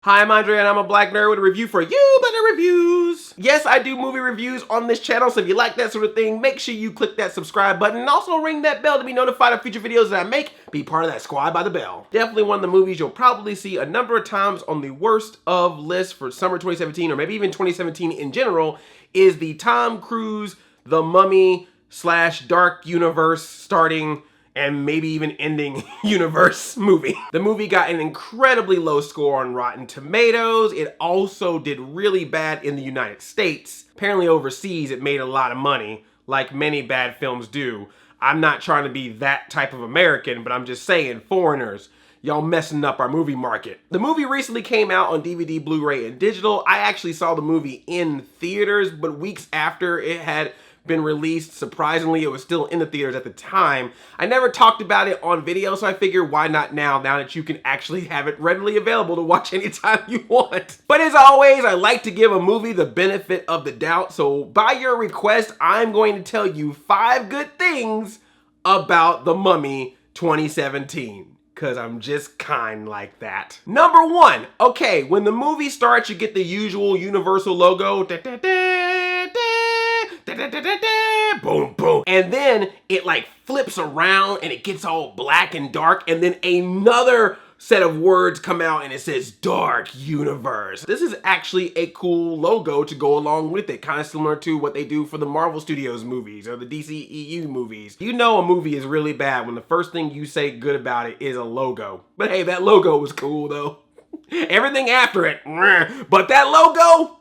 Hi, I'm Andre and I'm a black nerd with a review for You Better Reviews. Yes, I do movie reviews on this channel, so if you like that sort of thing, make sure you click that subscribe button and also ring that bell to be notified of future videos that I make. Be part of that squad by the bell. Definitely one of the movies you'll probably see a number of times on the worst of list for summer 2017 or maybe even 2017 in general is the Tom Cruise, The Mummy / Dark Universe starting and maybe even ending universe movie. The movie got an incredibly low score on Rotten Tomatoes. It also did really bad in the United States. Apparently overseas it made a lot of money, like many bad films do. I'm not trying to be that type of American, but I'm just saying, foreigners, y'all messing up our movie market. The movie recently came out on DVD, Blu-ray, and digital. I actually saw the movie in theaters, but weeks after it had been released, surprisingly, it was still in the theaters at the time. I never talked about it on video, so I figured why not now that you can actually have it readily available to watch anytime you want. But as always, I like to give a movie the benefit of the doubt, so by your request, I'm going to tell you 5 good things about The Mummy 2017. Cause I'm just kind like that. Number 1, okay, when the movie starts, you get the usual Universal logo. Boom, boom. And then it like flips around and it gets all black and dark, and then another set of words come out and it says Dark Universe. This is actually a cool logo to go along with it, kind of similar to what they do for the Marvel Studios movies or the DCEU movies. You know a movie is really bad when the first thing you say good about it is a logo. But hey, that logo was cool though. Everything after it, but that logo,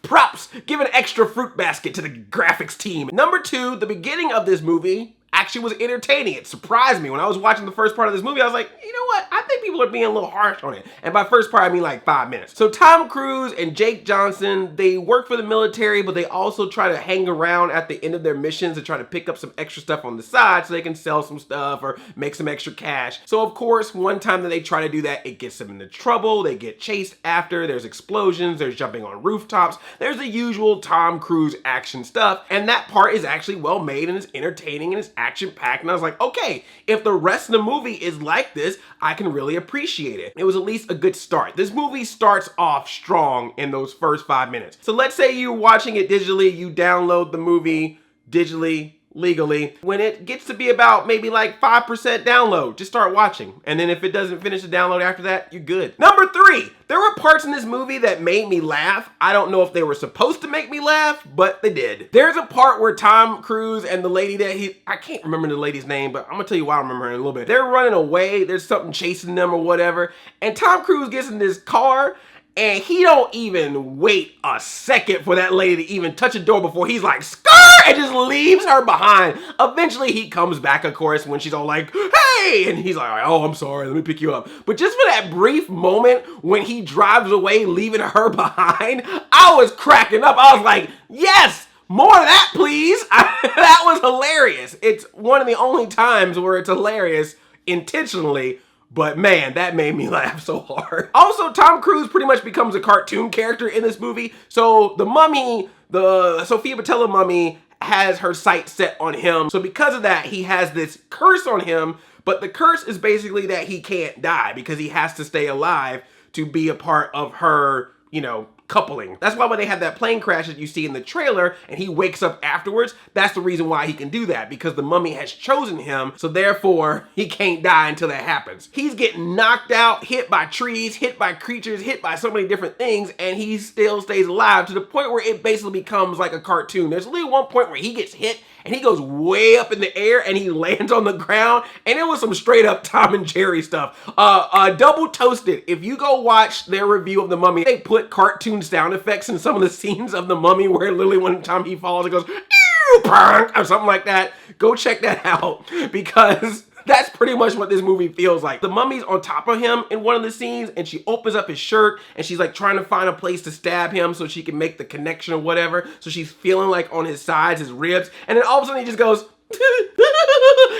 props. Give an extra fruit basket to the graphics team. Number 2, the beginning of this movie actually was entertaining. It surprised me. When I was watching the first part of this movie, I was like, you know what? I think people are being a little harsh on it. And by first part, I mean like 5 minutes. So Tom Cruise and Jake Johnson, they work for the military, but they also try to hang around at the end of their missions and try to pick up some extra stuff on the side so they can sell some stuff or make some extra cash. So of course, one time that they try to do that, it gets them into trouble. They get chased after. There's explosions. There's jumping on rooftops. There's the usual Tom Cruise action stuff. And that part is actually well made and it's entertaining and it's action-packed, and I was like, okay, if the rest of the movie is like this, I can really appreciate it. It was at least a good start. This movie starts off strong in those first 5 minutes. So let's say you're watching it digitally, you download the movie digitally, legally. When it gets to be about maybe like 5% download, just start watching. And then if it doesn't finish the download after that, you're good. Number 3, there were parts in this movie that made me laugh. I don't know if they were supposed to make me laugh, but they did. There's a part where Tom Cruise and the lady that I can't remember the lady's name, but I'm gonna tell you why I remember her in a little bit. They're running away, there's something chasing them or whatever, and Tom Cruise gets in this car and he don't even wait a second for that lady to even touch a door before he's like, "Scar!" and just leaves her behind. Eventually he comes back, of course, when she's all like, "Hey!" and he's like, "Oh, I'm sorry, let me pick you up." But just for that brief moment when he drives away, leaving her behind, I was cracking up. I was like, yes! More of that, please. That was hilarious. It's one of the only times where it's hilarious intentionally. But man, that made me laugh so hard. Also, Tom Cruise pretty much becomes a cartoon character in this movie. So the mummy, the Sofia Boutella mummy, has her sights set on him. So because of that, he has this curse on him. But the curse is basically that he can't die because he has to stay alive to be a part of her, you know, coupling. That's why when they have that plane crash that you see in the trailer and he wakes up afterwards, that's the reason why he can do that, because the mummy has chosen him, so therefore he can't die until that happens. He's getting knocked out, hit by trees, hit by creatures, hit by so many different things, and he still stays alive to the point where it basically becomes like a cartoon. There's literally one point where he gets hit and he goes way up in the air and he lands on the ground, and it was some straight up Tom and Jerry stuff. Double Toasted, if you go watch their review of The Mummy, they put cartoon sound effects in some of the scenes of The Mummy where literally one time he falls, it goes, "Ew," or something like that. Go check that out because that's pretty much what this movie feels like. The mummy's on top of him in one of the scenes and she opens up his shirt and she's like trying to find a place to stab him so she can make the connection or whatever. So she's feeling like on his sides, his ribs, and then all of a sudden he just goes,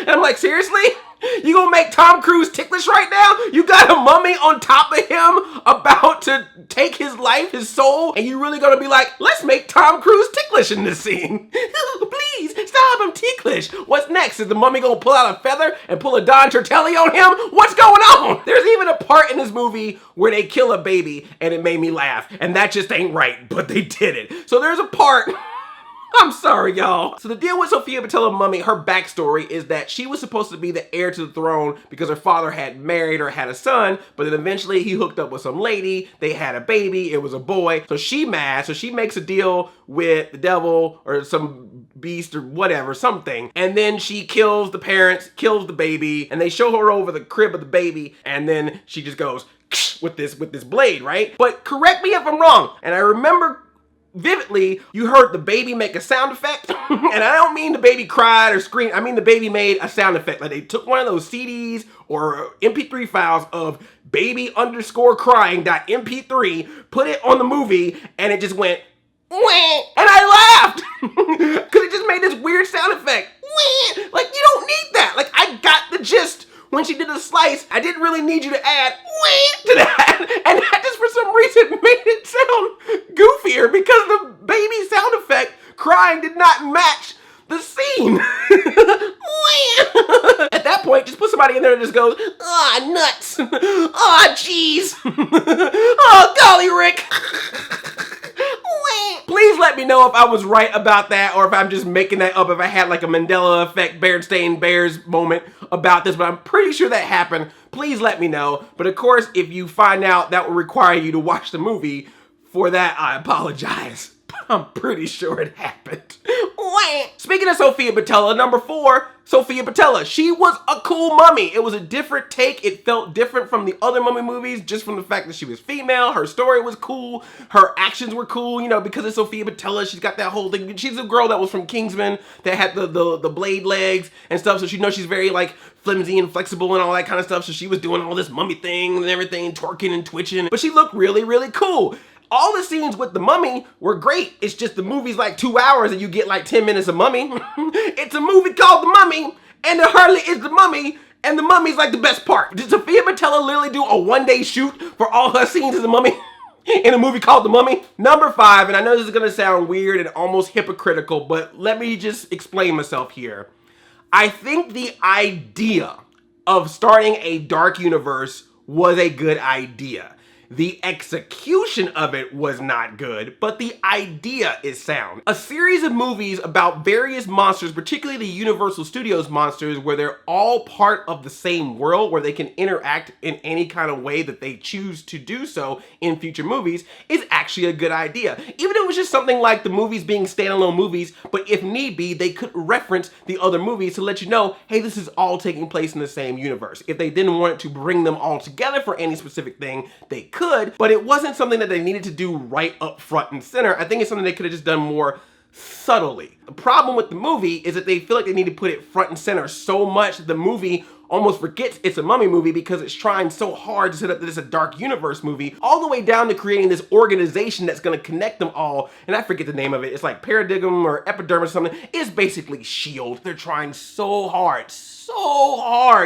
and I'm like, seriously? You gonna make Tom Cruise ticklish right now? You got a mummy on top of him about about to take his life, his soul, and you really gonna be like, let's make Tom Cruise ticklish in this scene. Please, stop, I'm ticklish. What's next? Is the mummy gonna pull out a feather and pull a Don Turtelli on him? What's going on? There's even a part in this movie where they kill a baby, and it made me laugh, and that just ain't right, but they did it. So there's a part... I'm sorry, y'all. So the deal with Sofia Boutella mummy, her backstory is that she was supposed to be the heir to the throne because her father had married or had a son, but then eventually he hooked up with some lady, they had a baby, it was a boy, so she mad, so she makes a deal with the devil or some beast or whatever, something, and then she kills the parents, kills the baby, and they show her over the crib of the baby, and then she just goes with this blade, right? But correct me if I'm wrong, and I remember vividly, you heard the baby make a sound effect. And I don't mean the baby cried or screamed. I mean the baby made a sound effect. Like they took one of those CDs or MP3 files of baby_crying.mp3, put it on the movie, and it just went, wah, and I laughed. Because it just made this weird sound effect. Wah. Like, you don't need that. Like, I got the gist. When she did the slice, I didn't really need you to add wah to that. And that just for some reason made it sound goofier because the baby sound effect crying did not match the scene. At that point, just put somebody in there that just goes, ah, nuts. Ah, jeez. Oh, golly, Rick. Please let me know if I was right about that or if I'm just making that up, if I had like a Mandela effect, Berenstain Bears moment about this, but I'm pretty sure that happened. Please let me know. But of course, if you find out, that will require you to watch the movie. For that, I apologize. I'm pretty sure it happened. Speaking of Sofia Boutella, number 4, Sofia Boutella. She was a cool mummy. It was a different take. It felt different from the other mummy movies just from the fact that she was female. Her story was cool. Her actions were cool, you know, because of Sofia Boutella. She's got that whole thing. She's a girl that was from Kingsman that had the blade legs and stuff. So she knows she's very like flimsy and flexible and all that kind of stuff. So she was doing all this mummy thing and everything, twerking and twitching. But she looked really, really cool. All the scenes with the mummy were great. It's just the movie's like 2 hours and you get like 10 minutes of mummy. It's a movie called The Mummy, and there hardly is the mummy, and the mummy's like the best part. Did Sofia Boutella literally do a one-day shoot for all her scenes as the mummy in a movie called The Mummy? Number 5, and I know this is gonna sound weird and almost hypocritical, but let me just explain myself here. I think the idea of starting a dark universe was a good idea. The execution of it was not good, but the idea is sound. A series of movies about various monsters, particularly the Universal Studios monsters, where they're all part of the same world, where they can interact in any kind of way that they choose to do so in future movies, is actually a good idea. Even if it was just something like the movies being standalone movies, but if need be, they could reference the other movies to let you know, hey, this is all taking place in the same universe. If they didn't want to bring them all together for any specific thing, they could, but it wasn't something that they needed to do right up front and center. I think it's something they could have just done more subtly. The problem with the movie is that they feel like they need to put it front and center so much that the movie almost forgets it's a mummy movie because it's trying so hard to set up that it's a dark universe movie, all the way down to creating this organization that's going to connect them all. And I forget the name of it. It's like Paradigm or Epidermis or something. It's basically S.H.I.E.L.D. They're trying so hard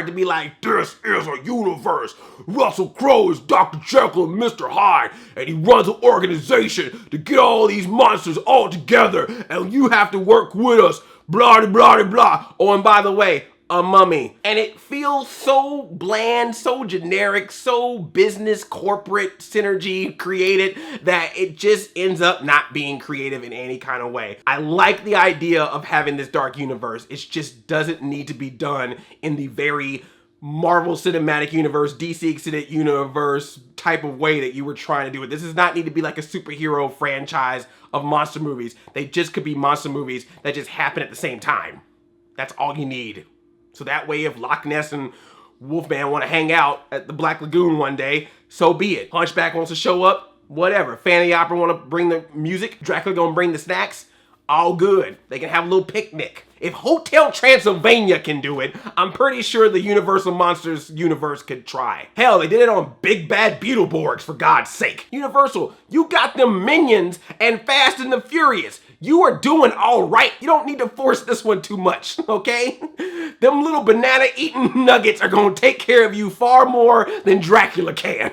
to be like, this is a universe. Russell Crowe is Dr. Jekyll and Mr. Hyde, and he runs an organization to get all these monsters all together, and you have to work with us, blah, blah, blah, blah. Oh, and by the way, a mummy. And it feels so bland, so generic, so business, corporate synergy created that it just ends up not being creative in any kind of way. I like the idea of having this dark universe. It just doesn't need to be done in the very Marvel Cinematic Universe, DC Extended Universe type of way that you were trying to do it. This does not need to be like a superhero franchise of monster movies. They just could be monster movies that just happen at the same time. That's all you need. So that way, if Loch Ness and Wolfman want to hang out at the Black Lagoon one day, so be it. Hunchback wants to show up, whatever. Phantom of the Opera want to bring the music, Dracula gonna bring the snacks, all good. They can have a little picnic. If Hotel Transylvania can do it, I'm pretty sure the Universal Monsters universe could try. Hell, they did it on Big Bad Beetleborgs, for God's sake. Universal, you got them Minions and Fast and the Furious. You are doing all right. You don't need to force this one too much, okay? Them little banana-eating nuggets are gonna take care of you far more than Dracula can.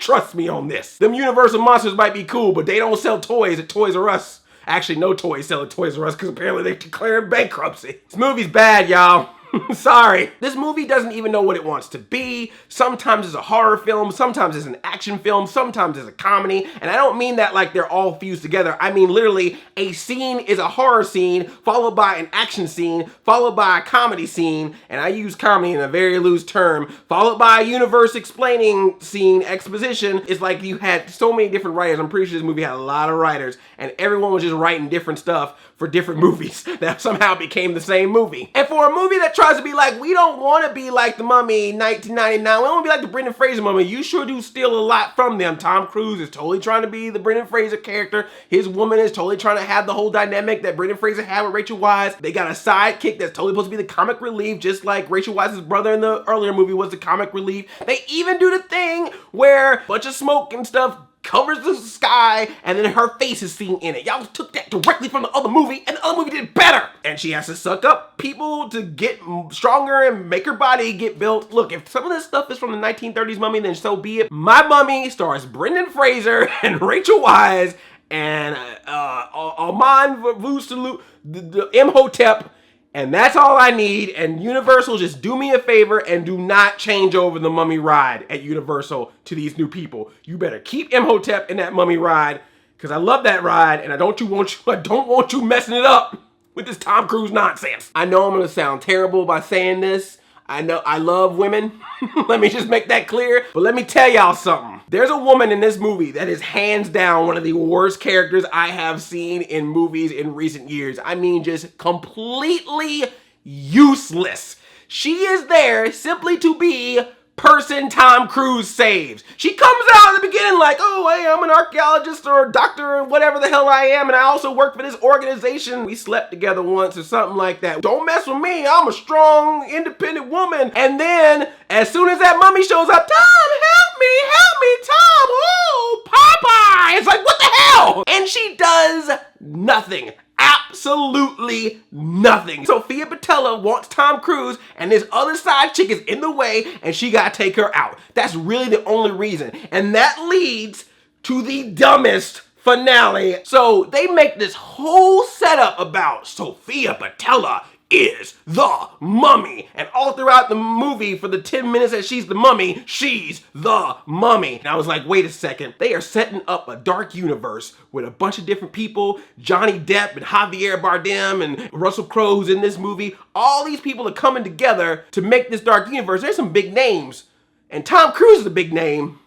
Trust me on this. Them Universal monsters might be cool, but they don't sell toys at Toys R Us. Actually, no toys sell at Toys R Us because apparently they're declaring bankruptcy. This movie's bad, y'all. Sorry. This movie doesn't even know what it wants to be. Sometimes it's a horror film, sometimes it's an action film, sometimes it's a comedy. And I don't mean that like they're all fused together. I mean literally a scene is a horror scene followed by an action scene followed by a comedy scene. And I use comedy in a very loose term. Followed by a universe explaining scene, exposition. It's like you had so many different writers. I'm pretty sure this movie had a lot of writers and everyone was just writing different stuff for different movies that somehow became the same movie. And for a movie that tries to be like, we don't want to be like the Mummy 1999, we don't want to be like the Brendan Fraser Mummy, you sure do steal a lot from them. Tom Cruise is totally trying to be the Brendan Fraser character. His woman is totally trying to have the whole dynamic that Brendan Fraser had with Rachel Weisz. They got a sidekick that's totally supposed to be the comic relief, just like Rachel Weisz's brother in the earlier movie was the comic relief. They even do the thing where a bunch of smoke and stuff covers the sky and then her face is seen in it. Y'all took that directly from the other movie and the other movie did better. And she has to suck up people to get stronger and make her body get built. Look, if some of this stuff is from the 1930s Mummy, then so be it. My Mummy stars Brendan Fraser and Rachel Weisz and Armand Vucelu, the Imhotep. And that's all I need. And Universal, just do me a favor and do not change over the Mummy ride at Universal to these new people. You better keep Imhotep in that Mummy ride because I love that ride and I don't want you messing it up with this Tom Cruise nonsense. I know I'm gonna sound terrible by saying this. I know I love women. Let me just make that clear. But let me tell y'all something. There's a woman in this movie that is hands down one of the worst characters I have seen in movies in recent years. I mean, just completely useless. She is there simply to be person Tom Cruise saves. She comes out at the beginning like, oh, hey, I'm an archaeologist or a doctor or whatever the hell I am, and I also work for this organization. We slept together once or something like that. Don't mess with me. I'm a strong, independent woman. And then, as soon as that mummy shows up, Tom, help me, Tom. Oh, Popeye. It's like, what the hell? And she does nothing. Absolutely nothing. Sofia Boutella wants Tom Cruise and this other side chick is in the way and she gotta take her out. That's really the only reason. And that leads to the dumbest finale. So they make this whole setup about Sofia Boutella is the mummy. And all throughout the movie, for the 10 minutes that she's the mummy, she's the mummy. And I was like, wait a second. They are setting up a dark universe with a bunch of different people. Johnny Depp and Javier Bardem and Russell Crowe, who's in this movie. All these people are coming together to make this dark universe. There's some big names. And Tom Cruise is a big name.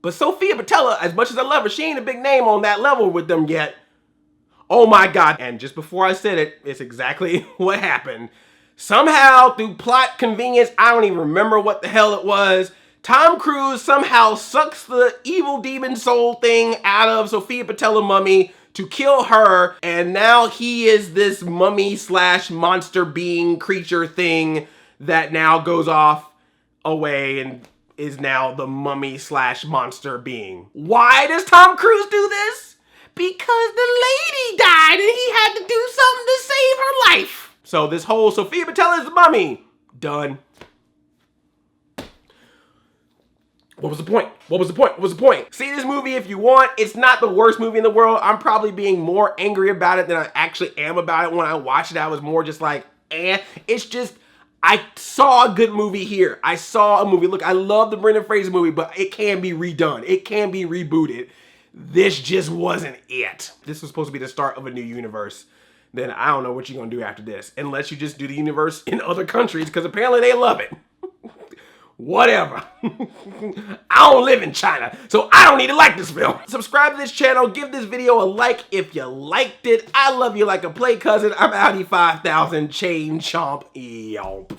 But Sofia Boutella, as much as I love her, she ain't a big name on that level with them yet. Oh my God. And just before I said it, it's exactly what happened. Somehow, through plot convenience, I don't even remember what the hell it was, Tom Cruise somehow sucks the evil demon soul thing out of Sofia Boutella mummy to kill her, and now he is this mummy slash monster being creature thing that now goes off away and is now the mummy slash monster being. Why does Tom Cruise do this? Because the lady died and he had to do something to save her life. So this whole Sofia Boutella is the mummy. Done. What was the point? What was the point? What was the point? See this movie if you want. It's not the worst movie in the world. I'm probably being more angry about it than I actually am about it. When I watched it, I was more just like, eh. It's just, I saw a good movie here. I saw a movie. Look, I love the Brendan Fraser movie, but it can be redone. It can be rebooted. This just wasn't it. This was supposed to be the start of a new universe. Then I don't know what you're gonna do after this. Unless you just do the universe in other countries, because apparently they love it. Whatever. I don't live in China, so I don't need to like this film. Subscribe to this channel, give this video a like if you liked it. I love you like a play cousin. I'm Audi 5000 Chain Chomp Yomp.